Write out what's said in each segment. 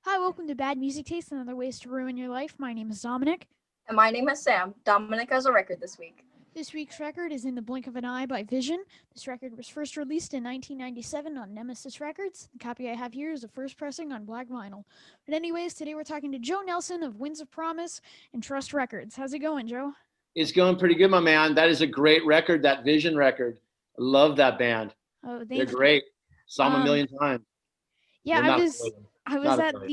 Hi, welcome to Bad Music Taste and Other Ways to Ruin Your Life. My name is Dominic. And my name is Sam. Dominic has a record this week. This week's record is In the Blink of an Eye by Vision. This record was first released in 1997 on Nemesis Records. The copy I have here is a first pressing on black vinyl. But anyways, today we're talking to Joe Nelson of Winds of Promise and Trust Records. How's it going, Joe? It's going pretty good, my man. That is a great record, that Vision record. I love that band. Oh, They're thank you. great. Saw them a million times. Yeah, Well, I not a was million. I was Not a at million.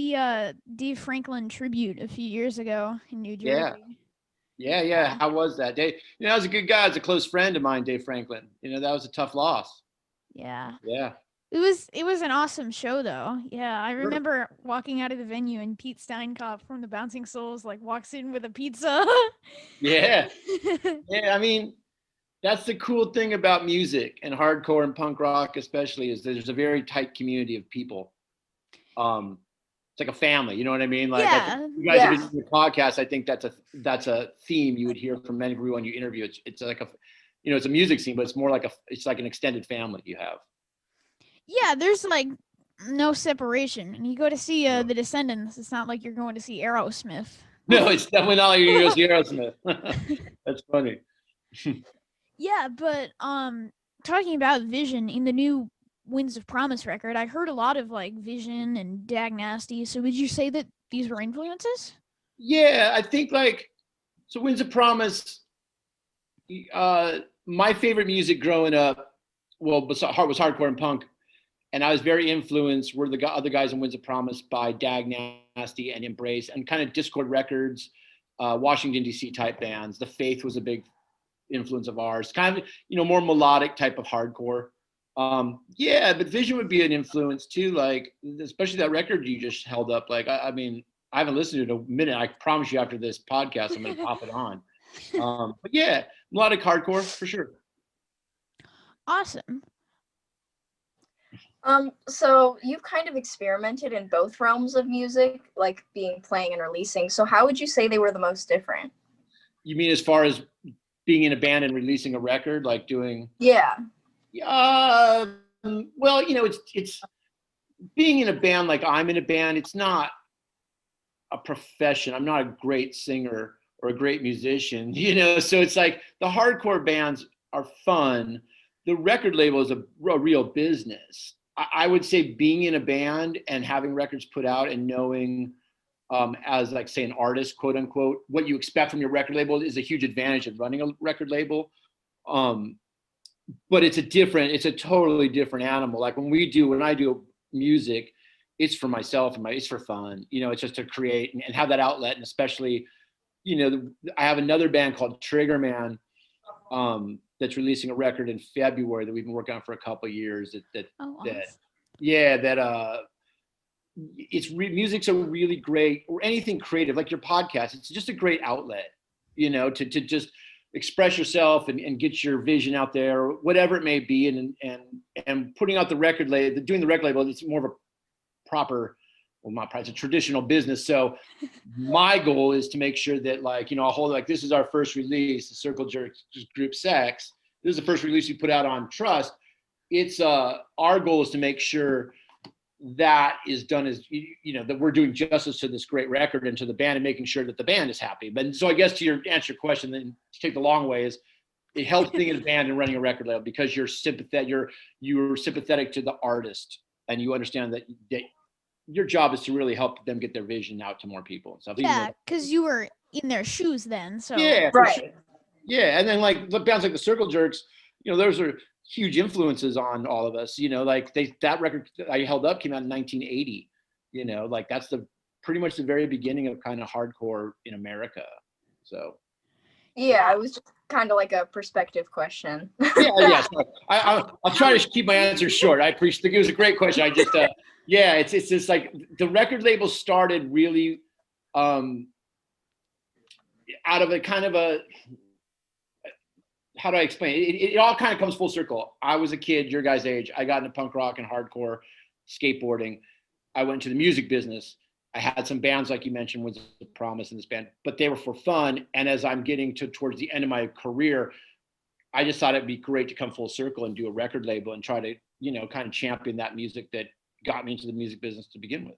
the Dave Franklin tribute a few years ago in New Yeah. Jersey. Yeah. How was that? Dave, that was a good guy. It's a close friend of mine, Dave Franklin. That was a tough loss. Yeah. Yeah. It was an awesome show though. Yeah, I Sure. remember walking out of the venue and Pete Steinkopf from the Bouncing Souls walks in with a pizza. Yeah. Yeah. I mean, that's the cool thing about music and hardcore and punk rock, especially, is there's a very tight community of people. It's like a family. You know what I mean? Like, I think Yeah. you guys have been doing your podcast. I think that's a theme you would hear from everyone you interview. It's like it's a music scene, but it's more like it's like an extended family you have. Yeah, there's no separation. When you go to see No, the Descendants, it's not like you're going to see Aerosmith. no, it's definitely not like you're going to see Aerosmith. That's funny. Yeah, but talking about Vision in the new Winds of Promise record, I heard a lot of Vision and Dag Nasty. So would you say that these were influences? Yeah, I think so. Winds of Promise. My favorite music growing up, was hardcore and punk, and I was very influenced. Were the other guys in Winds of Promise by Dag Nasty and Embrace, and kind of Discord Records, Washington D.C. type bands. The Faith was a big influence of ours. Kind of more melodic type of hardcore. Yeah, but Vision would be an influence too. Especially that record you just held up. I mean, I haven't listened to it in a minute. I promise you, after this podcast, I'm going to pop it on. But yeah, melodic hardcore for sure. Awesome. So you've kind of experimented in both realms of music, like playing and releasing. So how would you say they were the most different? You mean as far as being in a band and releasing a record, like doing? Yeah. Well, it's being in a band like I'm in a band. It's not a profession. I'm not a great singer or a great musician, So it's like the hardcore bands are fun. The record label is a real business. I would say being in a band and having records put out and knowing, as say an artist, quote unquote, what you expect from your record label is a huge advantage of running a record label. But it's a totally different animal. When I do music, it's for myself and it's for fun. It's just to create and have that outlet. And especially, I have another band called Trigger Man, that's releasing a record in February that we've been working on for a couple of years. Music's a really great, or anything creative, like your podcast. It's just a great outlet, to just express yourself and get your vision out there, whatever it may be. And putting out the record label, doing the record label, it's more of a proper, it's a traditional business. So my goal is to make sure that I'll hold this is our first release, the Circle Jerks Group Sex. This is the first release we put out on Trust. It's our goal is to make sure that is done as that we're doing justice to this great record and to the band and making sure that the band is happy. But so I guess to answer your question, then to take the long way, is it helps being in a band and running a record label because you're sympathetic to the artist and you understand that your job is to really help them get their vision out to more people and stuff. Yeah, because you were in their shoes then. So yeah, right. Sure. Yeah, and then the bands like the Circle Jerks, those are huge influences on all of us. That record I held up came out in 1980. That's pretty much the very beginning of kind of hardcore in America. So. Yeah, it was just kind of like a perspective question. Yeah. I'll try to keep my answers short. I appreciate it. Was a great question. I just, it's just like the record label started really out of a kind of a, how do I explain it? It all kind of comes full circle. I was a kid, your guys' age. I got into punk rock and hardcore skateboarding. I went into the music business. I had some bands, like you mentioned, was a Promise in this band, but they were for fun. And as I'm getting towards the end of my career, I just thought it'd be great to come full circle and do a record label and try to, kind of champion that music that got me into the music business to begin with.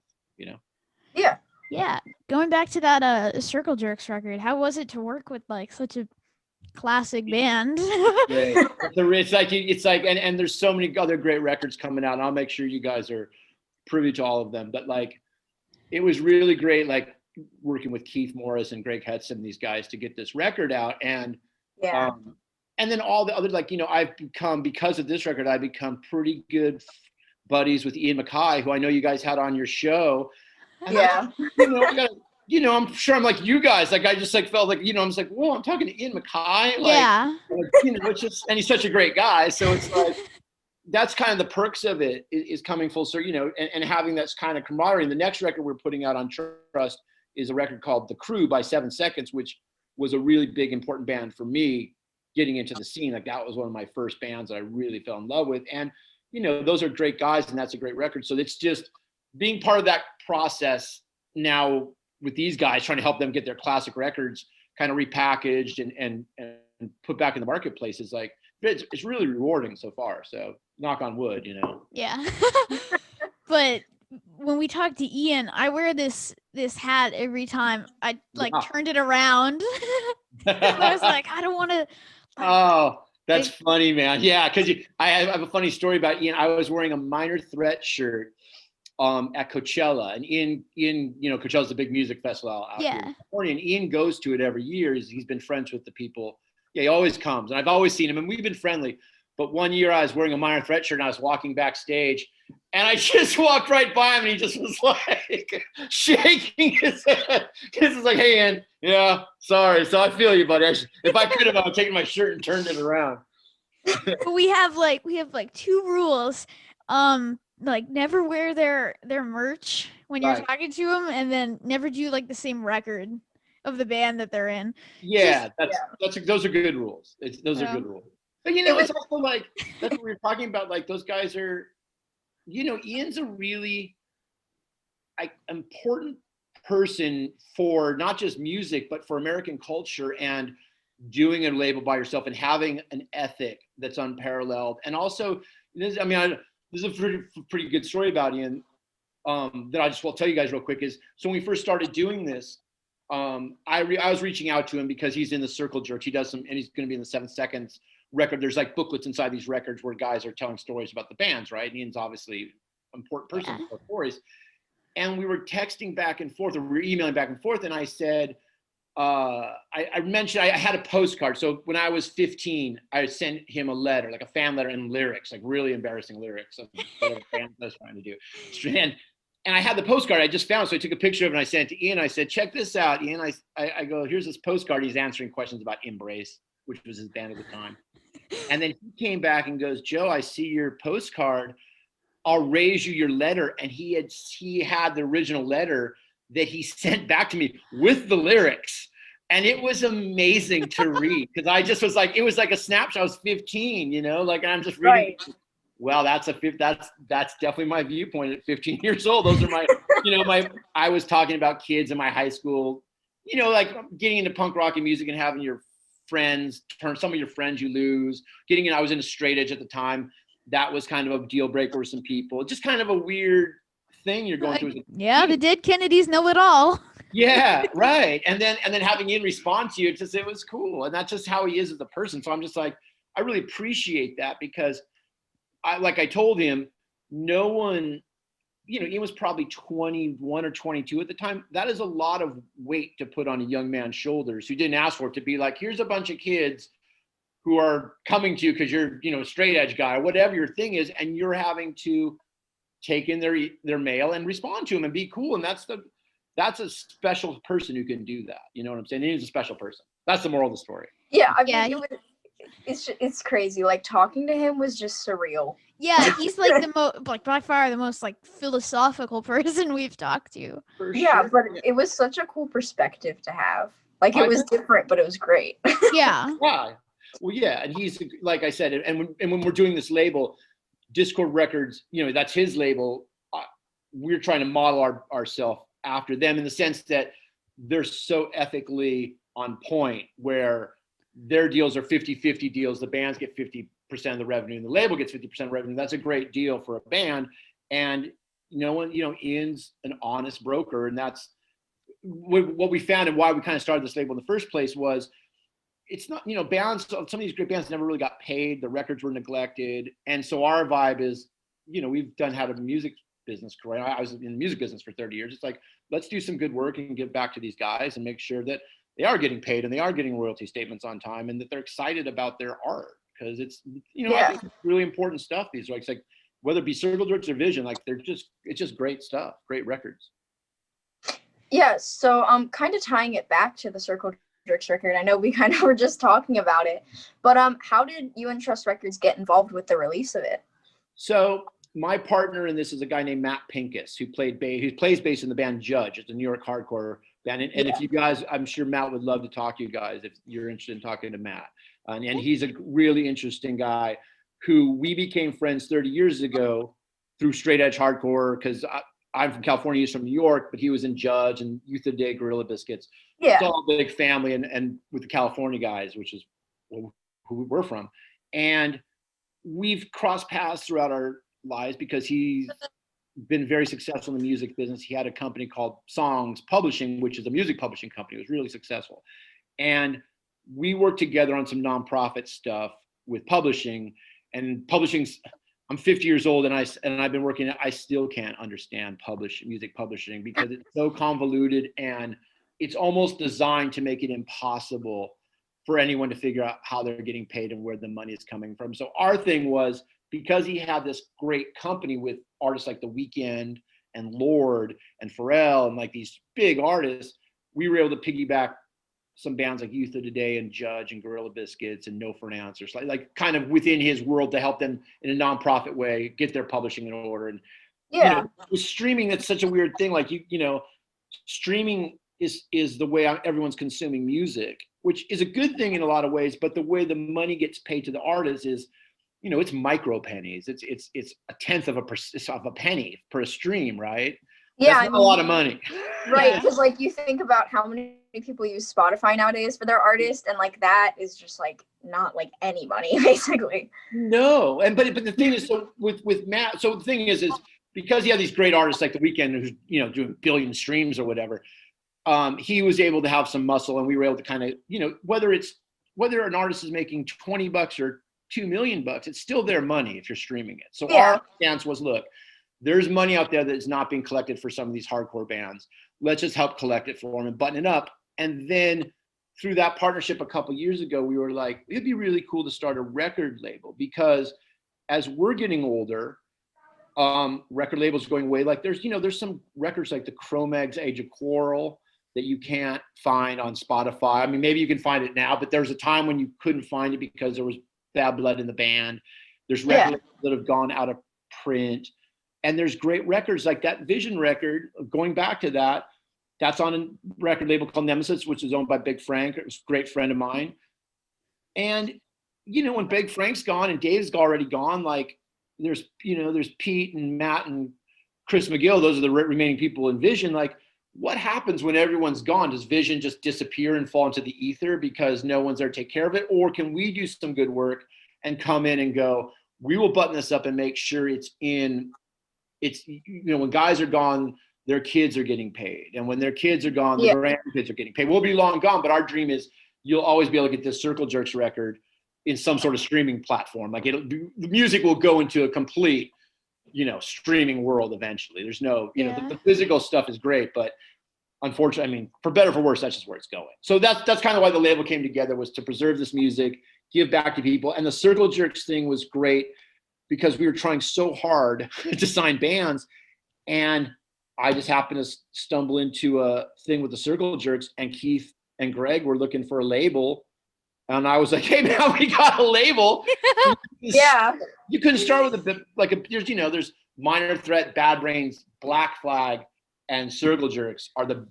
Yeah. Yeah. Going back to that Circle Jerks record, how was it to work with like such a classic band? Great. It's like and there's so many other great records coming out, and I'll make sure you guys are privy to all of them. But like, it was really great, like working with Keith Morris and Greg Hudson, these guys, to get this record out. Yeah. And then all the other, like, I've become, because of this record, I've become pretty good buddies with Ian MacKaye, who I know you guys had on your show. And Yeah. I'm sure I'm like you guys. Like, I just like felt like, I'm just like, whoa, I'm talking to Ian MacKaye. Like, Yeah. it's just, and he's such a great guy. So it's like, that's kind of the perks of it, is coming full circle, and having that kind of camaraderie. And the next record we're putting out on Trust is a record called The Crew by 7 Seconds, which was a really big, important band for me getting into the scene. Like, that was one of my first bands that I really fell in love with. And, those are great guys, and that's a great record. So it's just being part of that process now with these guys, trying to help them get their classic records kind of repackaged and put back in the marketplace, is like, it's really rewarding so far. So knock on wood, Yeah. But when we talk to Ian, I wear this hat every time I like turned it around. I was like, I don't want to. Oh, that's funny, man. Yeah, because I have a funny story about Ian. I was wearing a Minor Threat shirt at Coachella, and Ian, Coachella's a big music festival out here in California, and Ian goes to it every year. He's been friends with the people. Yeah, he always comes, and I've always seen him, and we've been friendly. But one year I was wearing a Minor Threat shirt, and I was walking backstage, and I just walked right by him, and he just was like shaking his head. This is like, hey, Ian, yeah, sorry. So I feel you, buddy. If I could have, I would have taken my shirt and turned it around. But we have like 2 rules. Like, never wear their merch when you're talking to them, and then never do like the same record of the band that they're in. Yeah, those are good rules. Those are good rules. But it's also like, that's what we were talking about. Like, those guys are, Ian's a really important person for not just music, but for American culture, and doing a label by yourself and having an ethic that's unparalleled. And also, this is a pretty good story about Ian that I just will tell you guys real quick. Is, so when we first started doing this, I was reaching out to him because he's in the Circle Jerks. He does some, and he's going to be in the 7 Seconds record. There's like booklets inside these records where guys are telling stories about the bands, right? And Ian's obviously an important person for stories. And we were texting back and forth, or we were emailing back and forth. And I said, I mentioned I had a postcard. So when I was 15, I sent him a letter, like a fan letter, and lyrics, like really embarrassing lyrics of what a fan was trying to do. And I had the postcard I just found. So I took a picture of it and I sent it to Ian. I said, check this out, Ian. I go, here's this postcard. He's answering questions about Embrace, which was his band at the time. And then he came back and goes, Joe, I see your postcard. I'll raise you your letter. And he had the original letter that he sent back to me with the lyrics. And it was amazing to read, because I just was like, it was like a snapshot. I was 15, like, I'm just reading. Right. Well, that's definitely my viewpoint at 15 years old. Those are my, I was talking about kids in my high school, like getting into punk rock and music and having your friends turn, some of your friends you lose, I was in a straight edge at the time. That was kind of a deal breaker with some people. Just kind of a weird thing you're going through. Yeah, the dead Kennedys know it all. Yeah, right. And then having Ian respond to you, it was cool. And that's just how he is as a person. So I'm just like, I really appreciate that, because I told him, no one, Ian was probably 21 or 22 at the time. That is a lot of weight to put on a young man's shoulders who didn't ask for it, to be like, here's a bunch of kids who are coming to you because you're, a straight edge guy or whatever your thing is, and you're having to take in their mail and respond to them and be cool. And that's a special person who can do that. You know what I'm saying? He's a special person. That's the moral of the story. Yeah, it's crazy. Like, talking to him was just surreal. Yeah, he's like by far the most like philosophical person we've talked to. Yeah, but it was such a cool perspective to have. Like, it was different, but it was great. Yeah. Yeah. Well, yeah, and he's, like I said, and when we're doing this label, Discord Records, that's his label. We're trying to model ourselves after them, in the sense that they're so ethically on point, where their deals are 50-50 deals. The bands get 50% of the revenue and the label gets 50% of the revenue. That's a great deal for a band. And no one, Ian's an honest broker, and that's what we found, and why we kind of started this label in the first place was, it's not, bands, some of these great bands never really got paid, the records were neglected, and so our vibe is, we've had a music business career. I was in the music business for 30 years. It's like, let's do some good work and give back to these guys and make sure that they are getting paid and they are getting royalty statements on time and that they're excited about their art, because it's, I think it's really important stuff. These, like, it's like, whether it be Circle Jerks or Vision, like it's just great stuff, great records. Yeah, so kind of tying it back to the Circle Jerks record, I know we kind of were just talking about it, but how did you and Trust Records get involved with the release of it? So my partner in this is a guy named Matt Pincus, who plays bass in the band Judge. It's a New York hardcore band. And if you guys, I'm sure Matt would love to talk to you guys if you're interested in talking to Matt. And he's a really interesting guy who we became friends 30 years ago through straight edge hardcore, because I'm from California, he's from New York, but he was in Judge and Youth of the Day, Gorilla Biscuits. Yeah. It's all a big family, and with the California guys, which is who we're from. And we've crossed paths throughout our lives because he's been very successful in the music business. He had a company called Songs Publishing, which is a music publishing company. It was really successful. And we worked together on some nonprofit stuff with publishing. And publishing's, I'm 50 years old, and I've been working. I still can't understand music publishing because it's so convoluted, and it's almost designed to make it impossible for anyone to figure out how they're getting paid and where the money is coming from. So our thing was, because he had this great company with artists like The Weeknd and Lorde and Pharrell and like these big artists, we were able to piggyback some bands like Youth of Today and Judge and Gorilla Biscuits and No for an Answer, like kind of within his world, to help them in a nonprofit way get their publishing in order. And with streaming, it's such a weird thing. Like streaming is the way everyone's consuming music, which is a good thing in a lot of ways. But the way the money gets paid to the artist is, it's micro pennies. It's a tenth of a penny per stream, right? Yeah, that's not a lot of money. Right, because like you think about how many people use Spotify nowadays for their artist, and like that is just like not like any money basically. No, but the thing is, so with Matt, so the thing is because he had these great artists like The Weeknd who's doing billion streams or whatever, he was able to have some muscle, and we were able to kind of whether an artist is making $20 or $2 million, it's still their money if you're streaming it. So our stance was, look, there's money out there that is not being collected for some of these hardcore bands. Let's just help collect it for them and button it up. And then through that partnership a couple of years ago, we were like, it'd be really cool to start a record label, because as we're getting older, record labels going away. Like there's some records like the Cro-Mags Age of Quarrel that you can't find on Spotify. I mean, maybe you can find it now, but there was a time when you couldn't find it because there was bad blood in the band. There's records that have gone out of print. And there's great records like that Vision record, going back to that, that's on a record label called Nemesis, which is owned by Big Frank. It was a great friend of mine. And, when Big Frank's gone and Dave's already gone, like there's Pete and Matt and Chris McGill. Those are the remaining people in Vision. Like, what happens when everyone's gone? Does Vision just disappear and fall into the ether because no one's there to take care of it? Or can we do some good work and come in and go, we will button this up and make sure when guys are gone, their kids are getting paid. And when their kids are gone, the grandkids are getting paid. We'll be long gone, but our dream is you'll always be able to get this Circle Jerks record in some sort of streaming platform. Like the music will go into a complete, streaming world eventually. There's no, the physical stuff is great, but unfortunately, I mean, for better or for worse, that's just where it's going. So that's kind of why the label came together, was to preserve this music, give back to people. And the Circle Jerks thing was great because we were trying so hard to sign bands, and I just happened to stumble into a thing with the Circle Jerks, and Keith and Greg were looking for a label, and I was like, "Hey man, we got a label." Yeah. You couldn't start with there's Minor Threat, Bad Brains, Black Flag, and Circle Jerks are the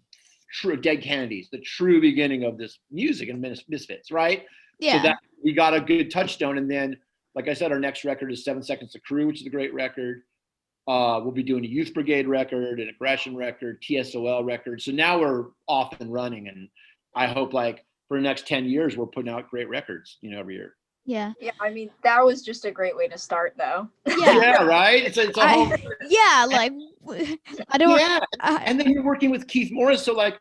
true Dead Kennedys, the true beginning of this music and Misfits, right? Yeah. So that we got a good touchstone, and then, like I said, our next record is 7 Seconds to Crew, which is a great record. We'll be doing a Youth Brigade record, an Aggression record, TSOL record. So now we're off and running, and I hope like for the next 10 years, we're putting out great records, every year. Yeah. Yeah, I mean, that was just a great way to start, though. Yeah. Yeah, right. It's a whole. Yeah, like I don't. Yeah, I, and then you're working with Keith Morris, so like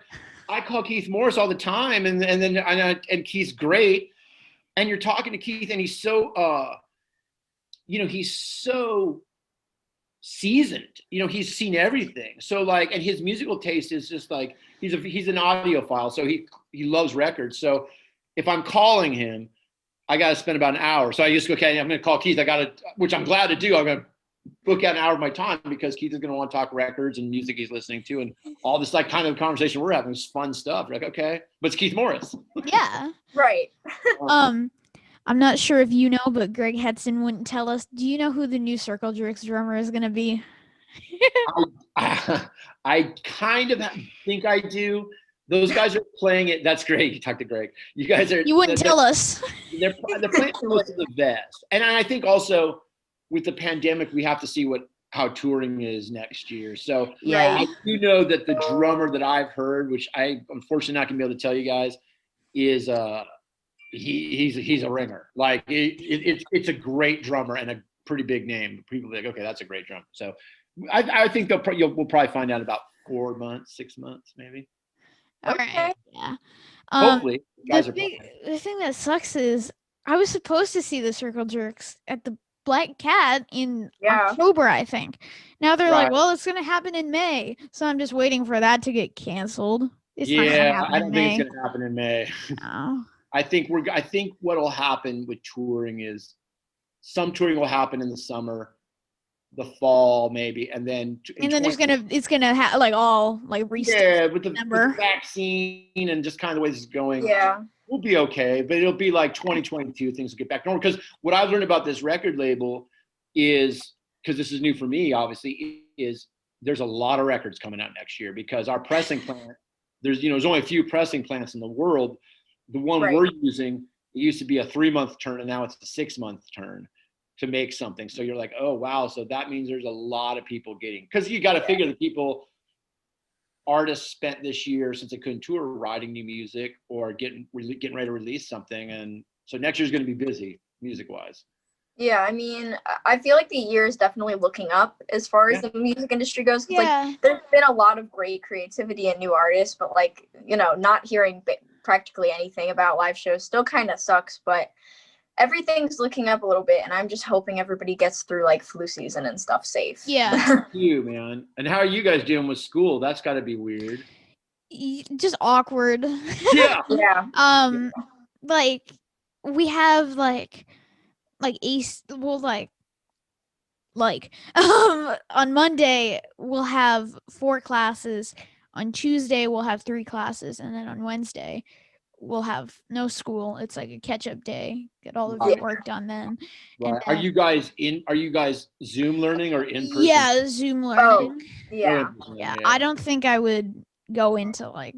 I call Keith Morris all the time, and Keith's great, and you're talking to Keith, and he's so he's so seasoned. He's seen everything. So like, and his musical taste is just like he's an audiophile, so he loves records. So if I'm calling him, I got to spend about an hour. So I just go, okay, I'm going to call Keith. Which I'm glad to do. I'm going to book out an hour of my time because Keith is going to want to talk records and music he's listening to and all this like kind of conversation we're having is fun stuff. We're like, okay, but it's Keith Morris. yeah. Right. I'm not sure if you know, but Greg Hudson wouldn't tell us. Do you know who the new Circle Jerks drummer is going to be? I kind of think I do. Those guys are playing it. That's great. You talked to Greg. You guys are. You wouldn't tell us. They're playing most of the best. And I think also with the pandemic, we have to see how touring is next year. So Yeah. I do know that the drummer that I've heard, which I unfortunately not gonna be able to tell you guys, is he's a ringer. Like it's a great drummer and a pretty big name. People are like, okay, that's a great drummer. So I think we'll probably find out about 4 months, 6 months, maybe. All Okay. right. Yeah. Hopefully, guys are The thing that sucks is I was supposed to see the Circle Jerks at the Black Cat in Yeah. October, I think. Now they're like, Right. well, it's gonna happen in May, so I'm just waiting for that to get canceled. It's not gonna yeah, happen I in don't May. think it's gonna happen in May. No. I think what'll happen with touring is some touring will happen in the summer, the fall maybe, and then It's gonna like all like restart. yeah, with the December. vaccine and just kind of the way this is going, Yeah. we'll be okay. But it'll be like 2022, things will get back to normal. Because what I've learned about this record label is, because this is new for me, obviously, is there's a lot of records coming out next year because our pressing plant, there's only a few pressing plants in the world. The one Right. we're using, it used to be a 3-month turn, and now it's a 6-month turn to make something. So you're like, oh wow, so that means there's a lot of people because you got to figure the artists spent this year since they couldn't tour writing new music or getting ready to release something, and so next year's going to be busy music wise. Yeah, I mean, I feel like the year is definitely looking up as far as the music industry goes. 'Cause, Yeah. like, there's been a lot of great creativity and new artists, but like, not hearing practically anything about live shows still kind of sucks. But everything's looking up a little bit, and I'm just hoping everybody gets through like flu season and stuff safe. Yeah. You, man. And how are you guys doing with school? That's got to be weird. Just awkward. Yeah. Yeah. Like we have like on Monday we'll have 4 classes, on Tuesday we'll have 3 classes, and then on Wednesday we'll have no school. It's like a catch-up day, get all of your work done then. Right. And Are you guys Zoom learning or in person? yeah, Zoom learning. Oh, yeah. Yeah, I don't think I would go into like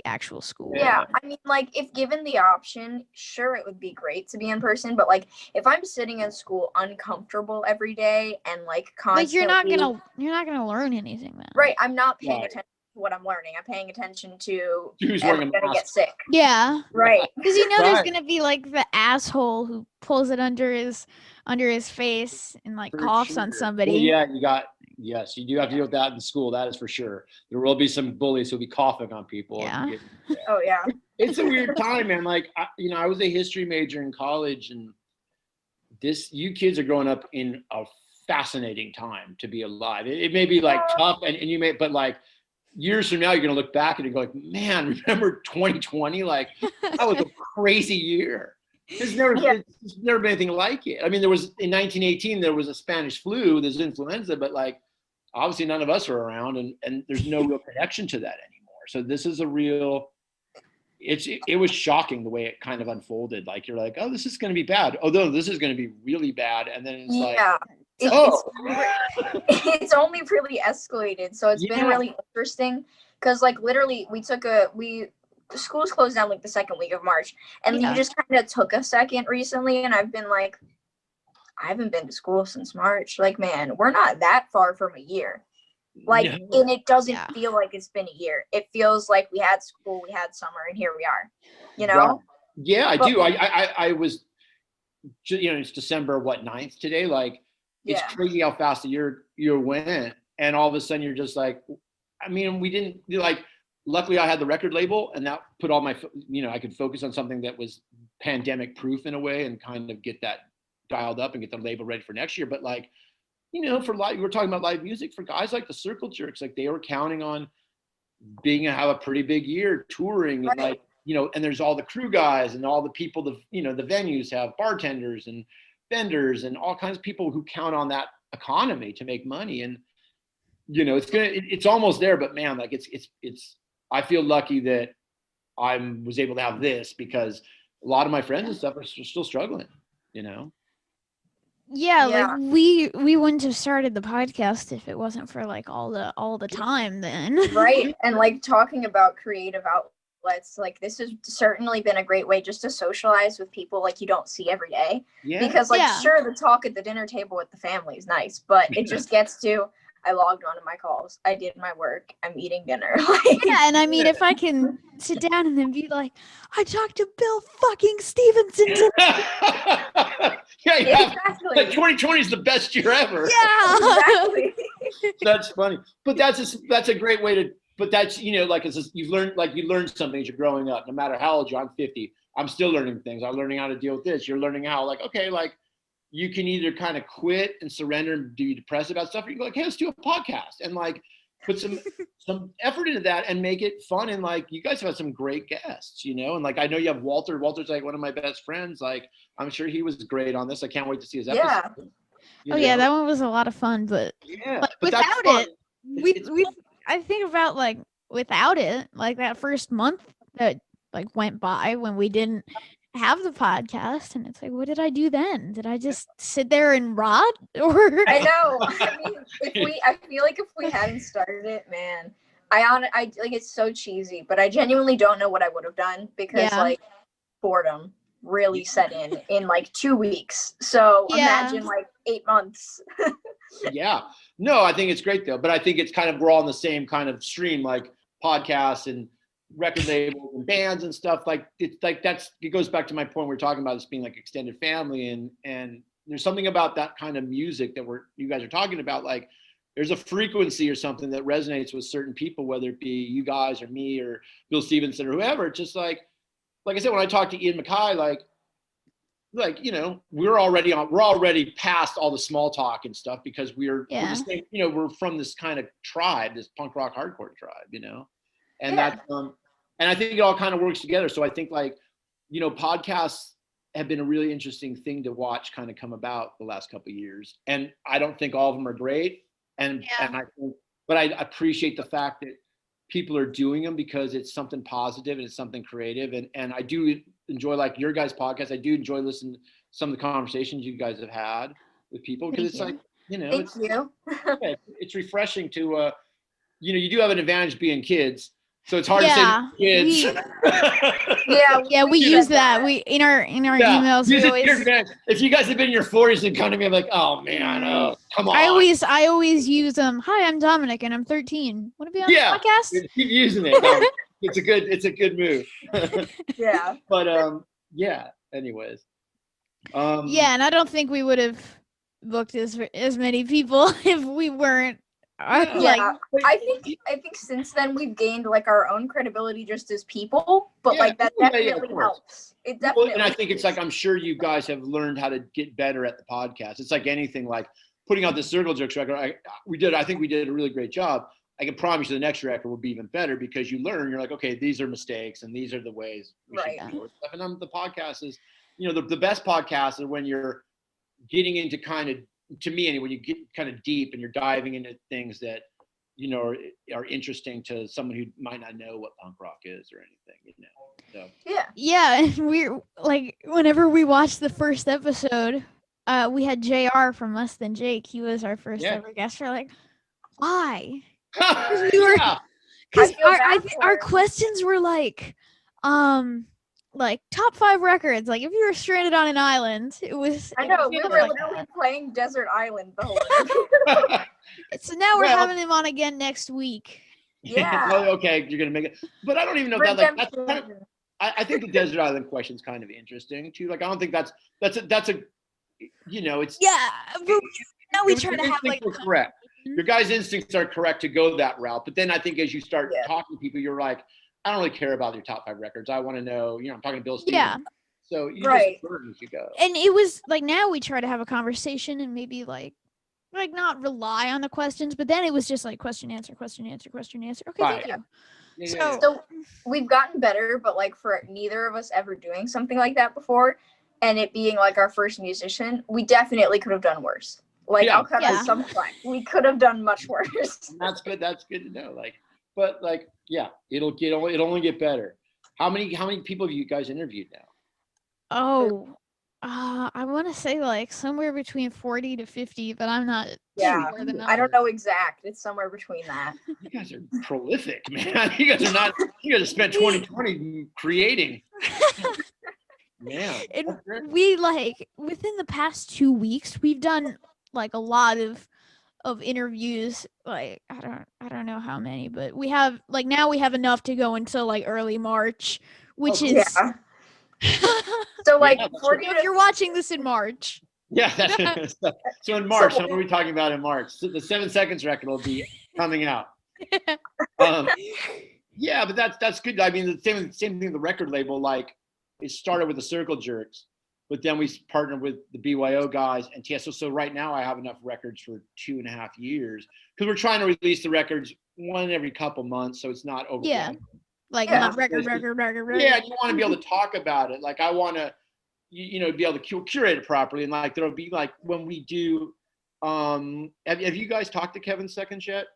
actual school. Yeah, I mean, like, if given the option, sure, it would be great to be in person, but like, if I'm sitting in school uncomfortable every day and like constantly, you're not gonna learn anything then. right, I'm not paying Right. attention to what I'm learning. I'm paying attention to Who's am wearing I a gonna mask? get sick, Yeah, right? because there's Right. gonna be like the asshole who pulls it under his face and like For coughs on sure. somebody. Well, yeah, yes, you do have to deal with that in school. That is for sure. There will be some bullies who'll be coughing on people. Yeah. Oh yeah, It's a weird time, man. Like, I was a history major in college, and you kids are growing up in a fascinating time to be alive. It may be like tough, and you may, but like years from now, you're gonna look back and you go like, man, remember 2020? Like that was a crazy year. There's never been anything like it. I mean, there was in 1918, there was a Spanish flu, there's influenza, but like obviously none of us were around, and there's no real connection to that anymore. So this is a real. It was shocking the way it kind of unfolded. Like you're like, oh, this is going to be bad. Oh, no, this is going to be really bad. And then it's like, it's only really escalated. So it's been really interesting because like literally the schools closed down like the second week of March, and you just kind of took a second recently, and I've been like, I haven't been to school since March. Like, man, we're not that far from a year. Like, and it doesn't feel like it's been a year. It feels like we had school, we had summer, and here we are. Right. Yeah, I do. I was it's December, 9th today. Like, it's Yeah. crazy how fast the year went. And all of a sudden you're just like, I mean, we didn't like, luckily I had the record label, and that put all my, I could focus on something that was pandemic proof in a way, and kind of get that dialed up and get the label ready for next year. But like, for live, we're talking about live music, for guys like the Circle Jerks, like they were counting on have a pretty big year touring, and like, and there's all the crew guys and all the people, the venues have bartenders and vendors and all kinds of people who count on that economy to make money. And, it's almost there, but man, like it's, I feel lucky that I was able to have this, because a lot of my friends and stuff are still struggling, Yeah, like we wouldn't have started the podcast if it wasn't for like all the time then. Right. And like talking about creative outlets, like this has certainly been a great way just to socialize with people like you don't see every day. Yeah. Because like sure, the talk at the dinner table with the family is nice, but it just gets to, I logged on to my calls, I did my work, I'm eating dinner. Yeah, and I mean, if I can sit down and then be like, I talked to Bill fucking Stevenson today. Exactly. Like 2020 is the best year ever. Yeah, exactly. That's funny, but that's a great way to. But that's like it's just, you learn something as you're growing up. No matter how old you are, I'm 50. I'm still learning things. I'm learning how to deal with this. You're learning how you can either kind of quit and surrender and be depressed about stuff, or you can go like, hey, let's do a podcast and like put some effort into that and make it fun. And like, you guys have had some great guests, and like, I know you have Walter. Walter's like one of my best friends. Like, I'm sure he was great on this. I can't wait to see his episode. Yeah. Yeah, that one was a lot of fun, but without it, I think about like without it, like that first month that like went by when we didn't have the podcast, and it's like, what did I do then? Did I just sit there and rot? Or I know. I mean, I feel like if we hadn't started it, man, I like, it's so cheesy, but I genuinely don't know what I would have done, because like boredom really set in like 2 weeks. So imagine like 8 months. Yeah. No, I think it's great though, but I think it's kind of, we're all in the same kind of stream, like podcasts and record labels and bands and stuff. Like, it's like, it goes back to my point, we're talking about this being like extended family, and there's something about that kind of music that you guys are talking about. Like, there's a frequency or something that resonates with certain people, whether it be you guys or me or Bill Stevenson or whoever. It's just like I said, when I talked to Ian MacKay, like we're already past all the small talk and stuff, because we're the same, we're from this kind of tribe, this punk rock hardcore tribe, and that's and I think it all kind of works together. So I think like, podcasts have been a really interesting thing to watch kind of come about the last couple of years. And I don't think all of them are great. But I appreciate the fact that people are doing them, because it's something positive and it's something creative. And I do enjoy like your guys' podcast. I do enjoy listening to some of the conversations you guys have had with people, because it's like, it's refreshing to, you do have an advantage being kids. So it's hard to say kids. We use that. We in our emails. We always, if you guys have been in your 40s and come to me, I'm like, oh man, come on. I always use hi, I'm Dominic and I'm 13. Want to be on the podcast? Keep using it. It's a good move. Yeah. But anyways. And I don't think we would have booked as many people if we weren't. I think since then we've gained like our own credibility just as people, but like that definitely helps. It definitely. And I think it's like, I'm sure you guys have learned how to get better at the podcast. It's like anything, like putting out the Circle Jerks record. I think we did a really great job. I can promise you the next record will be even better, because you learn. You're like, okay, these are mistakes and these are the ways we should do stuff. And the podcast is, the best podcasts are when you're getting into kind of, to me anyway, when you get kind of deep and you're diving into things that are interesting to someone who might not know what punk rock is or anything, and we're like, whenever we watched the first episode, we had JR from Less Than Jake. He was our first ever guest. We're like, why? Because our questions were like top 5 records. Like, if you were stranded on an island, it was. I know, we were literally playing Desert Island the whole time. So now we're having him on again next week. Yeah. Okay, you're gonna make it, but I don't even know that. Like, I think the desert island question is kind of interesting too. Like, I don't think that's a it's Yeah, but now we try your to have instincts like. were correct. Your guys' instincts are correct to go that route. But then I think as you start Yeah. talking to people, you're like, I don't really care about your top 5 records. I want to know, I'm talking to Bill Stevens. Yeah. So you Right. just learn as you go. And it was like now we try to have a conversation and maybe like not rely on the questions, but then it was just like question answer, question answer, question answer. Okay, Right. thank you. Yeah. So we've gotten better, but like for neither of us ever doing something like that before, and it being like our first musician, we definitely could have done worse. Like, Yeah. I'll cut out some slack. We could have done much worse. And that's good. That's good to know. Like, but like, yeah, it'll only get better. How many people have you guys interviewed now? Oh, I want to say like somewhere between 40 to 50, but I'm not Yeah, sure the number. I don't know exact. It's somewhere between that. You guys are prolific, man. You guys are not. You guys have spent 2020 creating. Man, And we like within the past 2 weeks, we've done like a lot of interviews. Like I don't know how many, but we have like now we have enough to go until like early March, which is. Yeah. So like, Yeah, if you're watching this in March. Yeah. So in March, what are we talking about in March? So the 7 Seconds record will be coming out. Yeah, but that's good. I mean, the same thing. The record label, like, it started with the Circle Jerks, but then we partnered with the BYO guys and Tiesto. So right now, I have enough records for 2.5 years because we're trying to release the records one every couple months, so it's not overwhelming. Yeah. Like Yeah. record. Yeah, you want to be able to talk about it. Like, I want to, be able to curate it properly, and like there'll be like when we do. Have you guys talked to Kevin Seconds yet?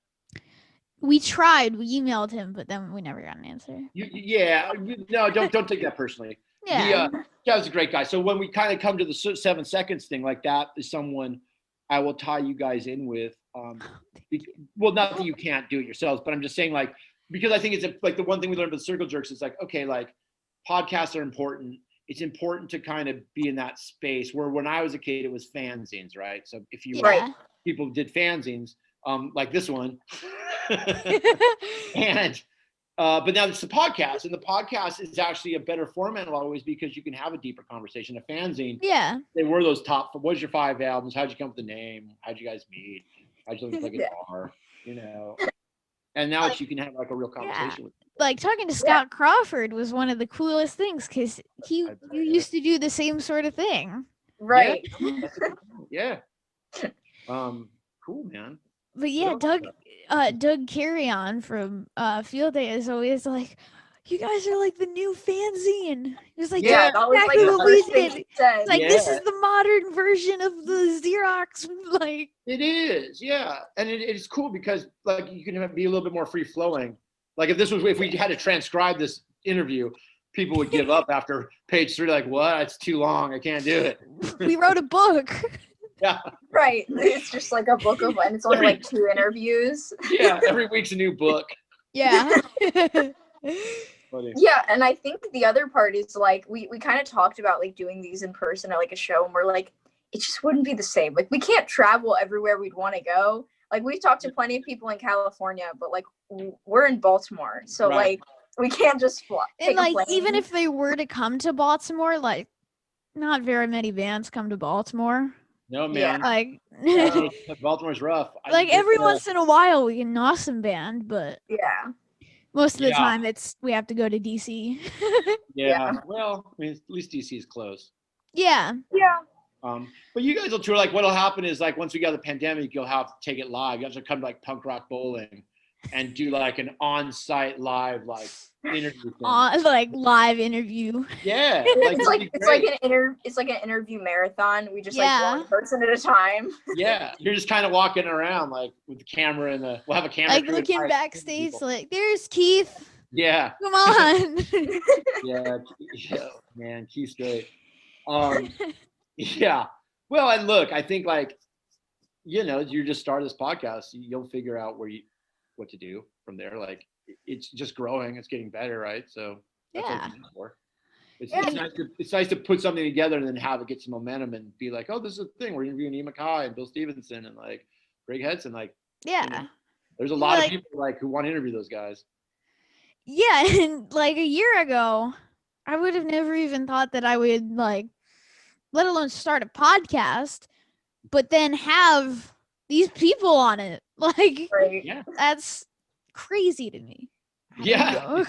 We tried. We emailed him, but then we never got an answer. No, don't take that personally. Yeah. Kevin's a great guy. So when we kind of come to the 7 Seconds thing, like, that is someone I will tie you guys in with. Well, not that you can't do it yourselves, but I'm just saying, like, because I think it's like the one thing we learned with the Circle Jerks is like, okay, like, podcasts are important. It's important to kind of be in that space where when I was a kid, it was fanzines, right? So if you people did fanzines, like this one, and but now it's the podcast, and the podcast is actually a better format in a lot of ways because you can have a deeper conversation. A fanzine, they were those top. What's your 5 albums? How'd you come up with the name? How'd you guys meet? How'd you look like a bar? And now you can have like a real conversation with people. Like talking to Scott Crawford was one of the coolest things because you used to do the same sort of thing. Right. Yeah. Cool, man. But yeah, Doug Carrion from Field Day is always like, you guys are like the new fanzine. It was like, that was like the first thing he said. It's like, this is the modern version of the Xerox. Like, it is, yeah. And it's cool because like you can be a little bit more free flowing. Like if we had to transcribe this interview, people would give up after page 3. Like, what? It's too long. I can't do it. We wrote a book. Yeah. Right. It's just like a book of, and it's only like 2 interviews. Yeah. Every week's a new book. Yeah. Funny. Yeah, and I think the other part is like we kind of talked about like doing these in person at like a show, and we're like, it just wouldn't be the same. Like, we can't travel everywhere we'd want to go. Like, we've talked to plenty of people in California, but like we're in Baltimore, so like we can't just fly. And like even if they were to come to Baltimore, like not very many bands come to Baltimore. No, man. Like Baltimore's rough. Like every once in a while we get an awesome band, but most of the time we have to go to DC. Yeah. Well, I mean, at least DC is close. Yeah. But you guys will tour. Like, what'll happen is like once we got the pandemic, you'll have to take it live. You have to come to like Punk Rock Bowling and do like an on-site live like interview thing. Like live interview. Yeah. It's like an interview marathon. We just like one person at a time. Yeah. You're just kind of walking around like with the camera and we'll have a camera. Like looking backstage, like there's Keith. Yeah. Come on. Yeah, man, Keith's great. Yeah. Well, and look, I think like, you just start this podcast, you'll figure out what to do from there. Like, it's just growing, it's getting better, right? So that's what it's for. It's nice to put something together and then have it get some momentum and be like, oh, this is a thing. We're interviewing Ian MacKaye and Bill Stevenson and like Greg Hudson. Like, there's a lot of people like who want to interview those guys. Yeah, and like a year ago, I would have never even thought that I would like, let alone start a podcast, but then have these people on it. Like, Right. Yeah. that's crazy to me. I don't Yeah. know.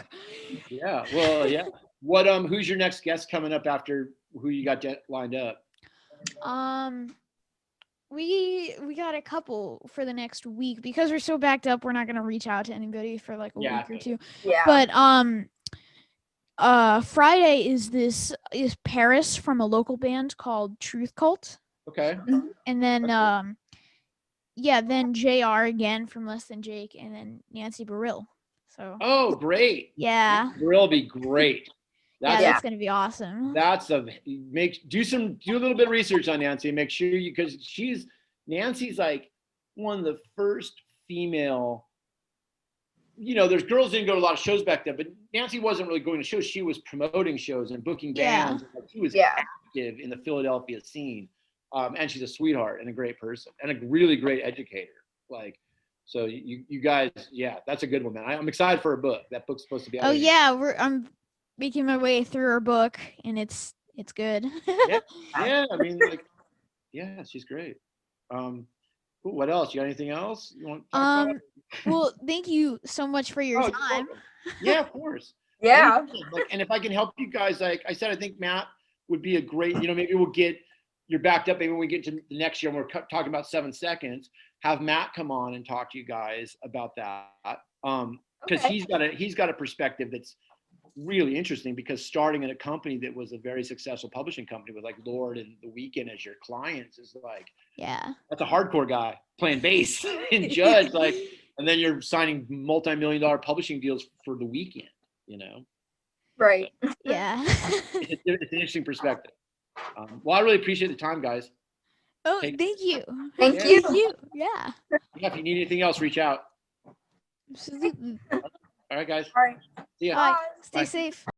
Yeah. Well, yeah. What who's your next guest coming up after who you got lined up? We got a couple for the next week because we're so backed up. We're not gonna reach out to anybody for like a Yeah. week or two. Yeah. But Friday is Paris from a local band called Truth Cult, Okay. and then then JR again from Less Than Jake, and then Nancy Baril. So Oh, great. yeah, Will be great. yeah, That's that's gonna be awesome. do a little bit of research on Nancy. Make sure because Nancy's like one of the first female. There's girls didn't go to a lot of shows back then, but Nancy wasn't really going to shows. She was promoting shows and booking bands. Yeah. She was Yeah. active in the Philadelphia scene, and she's a sweetheart and a great person and a really great educator. Like, so you guys, yeah, that's a good one, man. I'm excited for her book. That book's supposed to be out. Oh yeah, I'm making my way through her book, and it's good. Yeah, I mean, like, yeah, she's great. What else? You got anything else you want to talk about? Well, thank you so much for your Oh, you're time. welcome. Yeah, of course. Yeah. And if I can help you guys, like I said, I think Matt would be a great, maybe we'll get, you're backed up. Maybe when we get to the next year and we're talking about 7 seconds, have Matt come on and talk to you guys about that. Because Okay. he's got a perspective that's really interesting, because starting at a company that was a very successful publishing company with like Lord and The Weeknd as your clients is like, Yeah. that's a hardcore guy playing bass and Judge, like, and then you're signing multi-million-dollar publishing deals for The Weeknd, Right. Yeah. It's an interesting perspective. Well, I really appreciate the time, guys. Oh, Thank thank you. Thank Thank you. you. Yeah. Yeah, if you need anything else, reach out. Absolutely. All right, guys. All right. See ya. Bye. Bye. Stay Bye. safe.